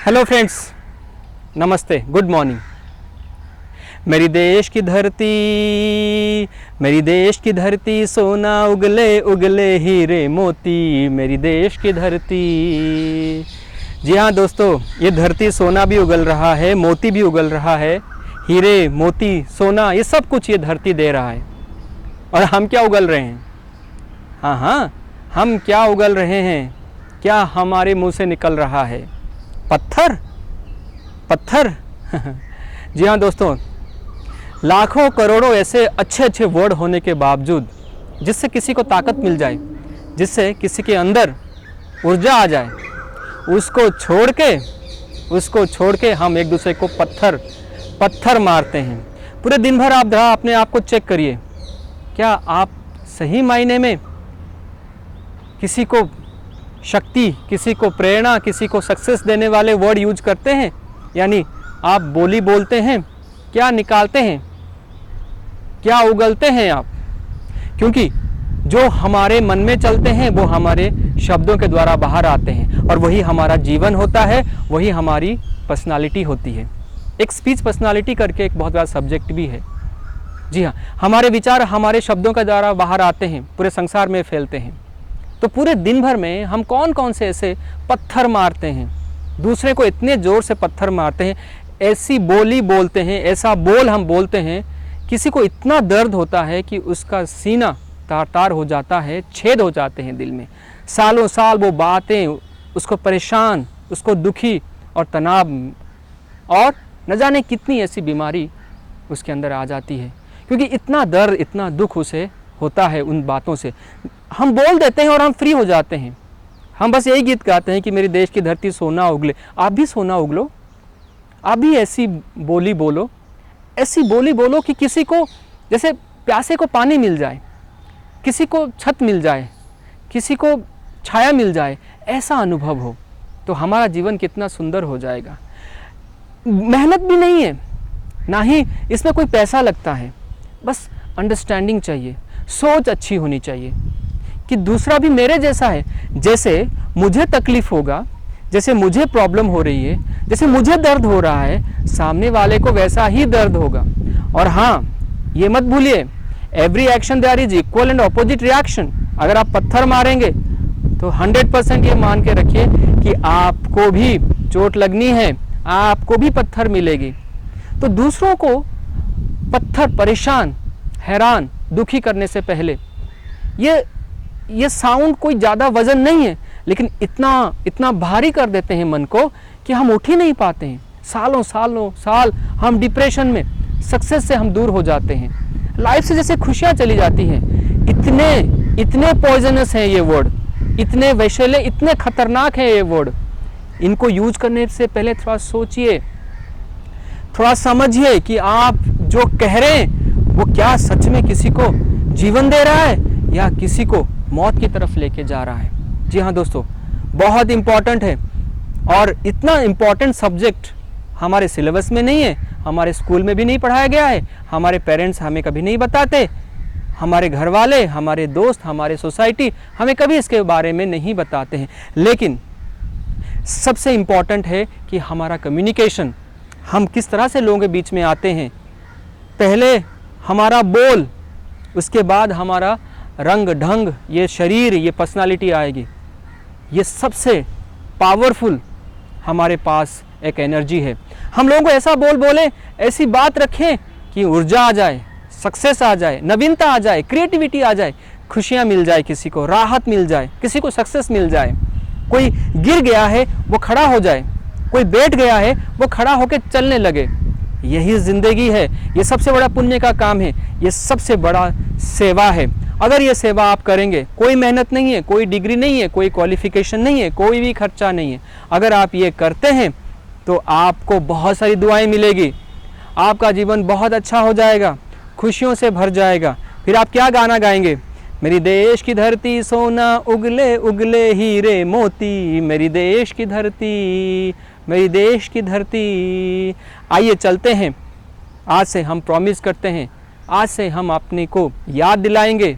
Hello friends, नमस्ते, good morning. मेरी देश की धरती सोना उगले उगले हीरे मोती, मेरी देश की धरती। जी हाँ दोस्तों, ये धरती सोना भी उगल रहा है, मोती भी उगल रहा है, हीरे मोती सोना ये सब कुछ ये धरती दे रहा है। और हम क्या उगल रहे हैं? हाँ, हम क्या उगल रहे हैं? क्या हमारे मुंह से निकल रहा है? पत्थर। जी हाँ दोस्तों, लाखों करोड़ों ऐसे अच्छे अच्छे वर्ड होने के बावजूद जिससे किसी को ताकत मिल जाए, जिससे किसी के अंदर ऊर्जा आ जाए, उसको छोड़ के हम एक दूसरे को पत्थर मारते हैं। पूरे दिन भर आप अपने आप को चेक करिए, क्या आप सही मायने में किसी को शक्ति, किसी को प्रेरणा, किसी को सक्सेस देने वाले वर्ड यूज करते हैं? यानी आप बोली बोलते हैं, क्या निकालते हैं, क्या उगलते हैं आप? क्योंकि जो हमारे मन में चलते हैं वो हमारे शब्दों के द्वारा बाहर आते हैं, और वही हमारा जीवन होता है, वही हमारी पर्सनालिटी होती है। एक स्पीच पर्सनालिटी करके एक बहुत बड़ा सब्जेक्ट भी है। जी हाँ, हमारे विचार हमारे शब्दों के द्वारा बाहर आते हैं, पूरे संसार में फैलते हैं। तो पूरे दिन भर में हम कौन कौन से ऐसे पत्थर मारते हैं, दूसरे को इतने ज़ोर से पत्थर मारते हैं, ऐसी बोली बोलते हैं, ऐसा बोल हम बोलते हैं, किसी को इतना दर्द होता है कि उसका सीना तार तार हो जाता है, छेद हो जाते हैं दिल में। सालों साल वो बातें उसको परेशान, उसको दुखी और तनाव, और न जाने कितनी ऐसी बीमारी उसके अंदर आ जाती है, क्योंकि इतना दर्द, इतना दुख उसे होता है उन बातों से। हम बोल देते हैं और हम फ्री हो जाते हैं। हम बस यही गीत गाते हैं कि मेरी देश की धरती सोना उगले। आप भी सोना उगलो, आप भी ऐसी बोली बोलो, कि किसी को जैसे प्यासे को पानी मिल जाए, किसी को छत मिल जाए, किसी को छाया मिल जाए, ऐसा अनुभव हो तो हमारा जीवन कितना सुंदर हो जाएगा। मेहनत भी नहीं है, ना ही इसमें कोई पैसा लगता है, बस अंडरस्टैंडिंग चाहिए, सोच अच्छी होनी चाहिए कि दूसरा भी मेरे जैसा है। जैसे मुझे तकलीफ होगा, जैसे मुझे प्रॉब्लम हो रही है, जैसे मुझे दर्द हो रहा है, सामने वाले को वैसा ही दर्द होगा। और हाँ, ये मत भूलिए, every action there is equal and opposite reaction. अगर आप पत्थर मारेंगे तो 100% ये मान के रखिए कि आपको भी चोट लगनी है, आपको भी पत्थर मिलेगी। तो दूसरों को पत्थर, परेशान, हैरान, दुखी करने से पहले ये साउंड कोई ज़्यादा वजन नहीं है, लेकिन इतना भारी कर देते हैं मन को कि हम उठ ही नहीं पाते हैं। सालों साल हम डिप्रेशन में, सक्सेस से हम दूर हो जाते हैं, लाइफ से जैसे खुशियाँ चली जाती हैं। इतने पॉइजनस हैं ये वर्ड, इतने विषैले, इतने खतरनाक है ये वर्ड। इनको यूज करने से पहले थोड़ा सोचिए, थोड़ा समझिए कि आप जो कह रहे हैं वो क्या सच में किसी को जीवन दे रहा है या किसी को मौत की तरफ लेके जा रहा है। जी हाँ दोस्तों, बहुत इम्पॉर्टेंट है, और इतना इम्पॉर्टेंट सब्जेक्ट हमारे सिलेबस में नहीं है, हमारे स्कूल में भी नहीं पढ़ाया गया है, हमारे पेरेंट्स हमें कभी नहीं बताते, हमारे घर वाले, हमारे दोस्त, हमारे सोसाइटी हमें कभी इसके बारे में नहीं बताते हैं। लेकिन सबसे इम्पॉर्टेंट है कि हमारा कम्युनिकेशन, हम किस तरह से लोगों के बीच में आते हैं। पहले हमारा बोल, उसके बाद हमारा रंग ढंग, ये शरीर, ये पर्सनालिटी आएगी। ये सबसे पावरफुल हमारे पास एक एनर्जी है। हम लोगों को ऐसा बोलें, ऐसी बात रखें कि ऊर्जा आ जाए, सक्सेस आ जाए, नवीनता आ जाए, क्रिएटिविटी आ जाए, खुशियाँ मिल जाए, किसी को राहत मिल जाए, किसी को सक्सेस मिल जाए। कोई गिर गया है वो खड़ा हो जाए, कोई बैठ गया है वो खड़ा होकर चलने लगे। यही ज़िंदगी है, ये सबसे बड़ा पुण्य का काम है, ये सबसे बड़ा सेवा है। अगर ये सेवा आप करेंगे, कोई मेहनत नहीं है, कोई डिग्री नहीं है, कोई क्वालिफिकेशन नहीं है, कोई भी खर्चा नहीं है, अगर आप ये करते हैं तो आपको बहुत सारी दुआएं मिलेगी, आपका जीवन बहुत अच्छा हो जाएगा, खुशियों से भर जाएगा। फिर आप क्या गाना गाएंगे? मेरी देश की धरती सोना उगले उगले हीरे मोती, मेरी देश की धरती, मेरी देश की धरती। आइए चलते हैं, आज से हम प्रॉमिस करते हैं, आज से हम अपने को याद दिलाएंगे,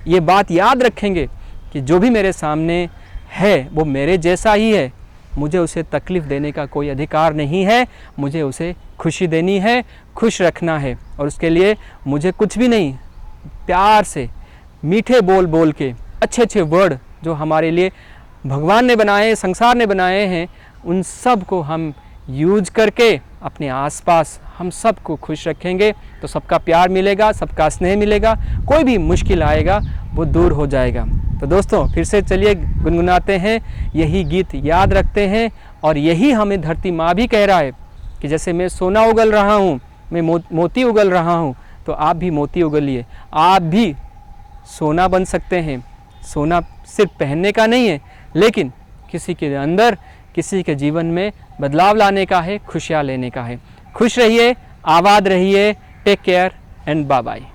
ये बात याद रखेंगे कि जो भी मेरे सामने है वो मेरे जैसा ही है, मुझे उसे तकलीफ़ देने का कोई अधिकार नहीं है। मुझे उसे खुशी देनी है, खुश रखना है, और उसके लिए मुझे कुछ भी नहीं, प्यार से मीठे बोल बोल के, अच्छे अच्छे वर्ड जो हमारे लिए भगवान ने बनाए, संसार ने बनाए हैं, उन सब को हम यूज करके अपने आसपास हम सबको खुश रखेंगे तो सबका प्यार मिलेगा, सबका स्नेह मिलेगा, कोई भी मुश्किल आएगा वो दूर हो जाएगा। तो दोस्तों फिर से चलिए गुनगुनाते हैं, यही गीत याद रखते हैं, और यही हमें धरती माँ भी कह रहा है कि जैसे मैं सोना उगल रहा हूँ, मैं मोती उगल रहा हूँ, तो आप भी मोती उगलिए, आप भी सोना बन सकते हैं। सोना सिर्फ पहनने का नहीं है, लेकिन किसी के अंदर, किसी के जीवन में बदलाव लाने का है, खुशियाँ लेने का है। खुश रहिए, आबाद रहिए, take care and bye bye.